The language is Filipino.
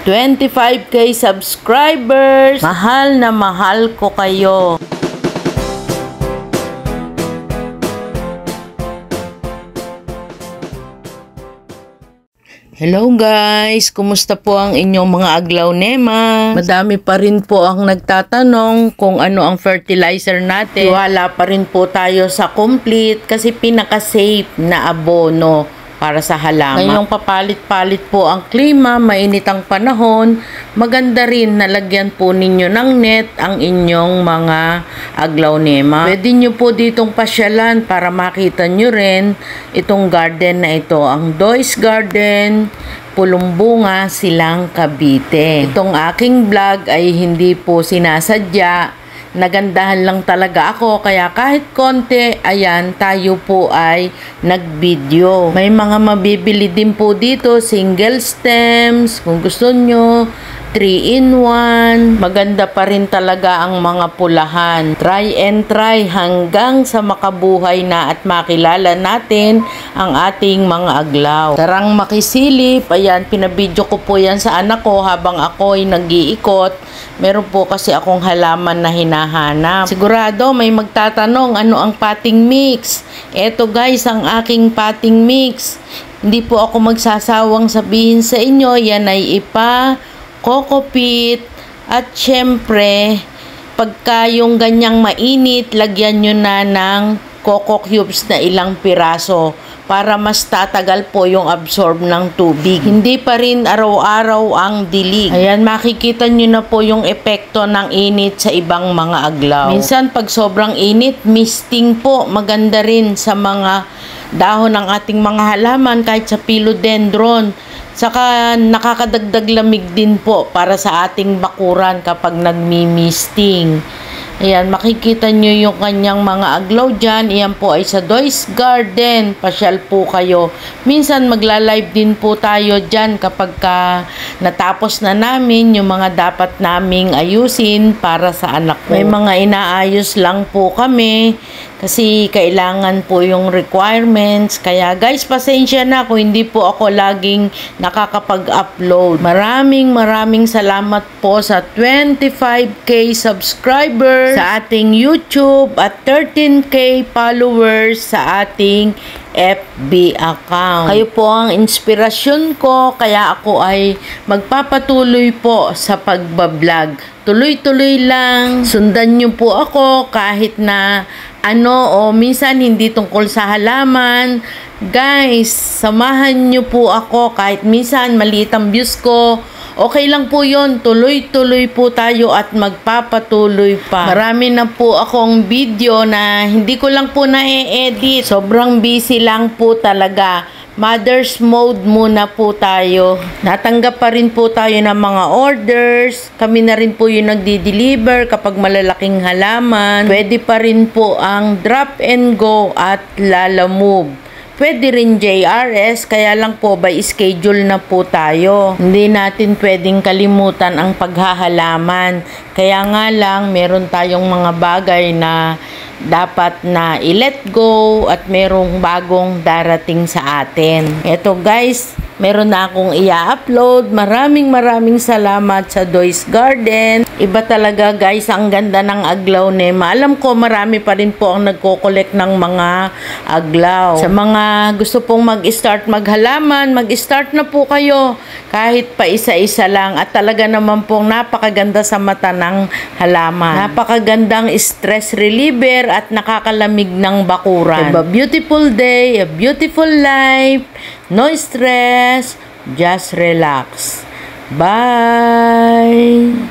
25K subscribers. Mahal na mahal ko kayo. Hello guys! Kumusta po ang inyong mga aglaw nema? Madami pa rin po ang nagtatanong kung ano ang fertilizer natin. Wala pa rin po tayo sa complete kasi pinaka-safe na abono para sa halaman. Ngayong papalit-palit po ang klima, mainit ang panahon, maganda rin na lagyan po ninyo ng net ang inyong mga aglaw nema. Pwede nyo po ditong pasyalan para makita nyo rin itong garden na ito, ang Doyce Garden, Pulumbunga, Silang, Cavite. Itong aking vlog ay hindi po sinasadya. Nagandahan lang talaga ako, kaya kahit konti, ayan, tayo po ay nag-video. May mga mabibili din po dito, single stems, kung gusto nyo, 3-in-1. Maganda pa rin talaga ang mga pulahan. Try and try hanggang sa makabuhay na at makilala natin ang ating mga aglaw. Tarang makisilip. Ayan, pinabidyo ko po yan sa anak ko habang ako ay nag-iikot. Meron po kasi akong halaman na hinahanap. Sigurado may magtatanong ano ang potting mix. Eto guys, ang aking potting mix. Hindi po ako magsasawang sabihin sa inyo, yan ay Coco Peat, at syempre pagka yung ganyang mainit, lagyan nyo na ng coco cubes na ilang piraso para mas tatagal po yung absorb ng tubig. Hindi pa rin araw-araw ang dilig. Ayan, makikita nyo na po yung epekto ng init sa ibang mga aglaw. Minsan pag sobrang init, misting po, maganda rin sa mga dahon ng ating mga halaman, kahit sa philodendron. Saka nakakadagdag lamig din po para sa ating bakuran kapag nagmi-misting. Ayan, makikita nyo yung kanyang mga aglaw dyan. Ayan po ay sa Doyce Garden. Pasyal po kayo. Minsan magla-live din po tayo dyan kapag natapos na namin yung mga dapat naming ayusin para sa anak ko. May mga inaayos lang po kami kasi kailangan po yung requirements. Kaya guys, pasensya na kung hindi po ako laging nakakapag-upload. Maraming salamat po sa 25K subscribers sa ating YouTube at 13K followers sa ating FB account. Kayo po ang inspirasyon ko, kaya ako ay magpapatuloy po sa pagbablog. Tuloy-tuloy lang. Sundan nyo po ako kahit na minsan hindi tungkol sa halaman. Guys, samahan nyo po ako kahit minsan maliit ang views ko. Okay lang po yon, tuloy-tuloy po tayo at magpapatuloy pa. Marami na po akong video na hindi ko lang po na-edit. Sobrang busy lang po talaga. Mother's mode muna po tayo. Natanggap pa rin po tayo ng mga orders. Kami na rin po yung nagdi-deliver kapag malalaking halaman. Pwede pa rin po ang drop and go at Lalamove. Pwede rin JRS, kaya lang po by schedule na po tayo. Hindi natin pwedeng kalimutan ang paghahalaman. Kaya nga lang, meron tayong mga bagay na dapat na i-let go at merong bagong darating sa atin. Eto guys, meron na akong i-upload. Maraming salamat sa Doyce Garden. Iba talaga guys, ang ganda ng aglaw nema. Alam ko marami pa rin po ang nagko-collect ng mga aglaw. Sa mga gusto pong mag-start maghalaman, mag-start na po kayo. Kahit pa isa-isa lang. At talaga naman pong napakaganda sa mata ng halaman. Napakagandang stress reliever at nakakalamig ng bakuran. Have a beautiful day, a beautiful life. No stress, just relax. Bye!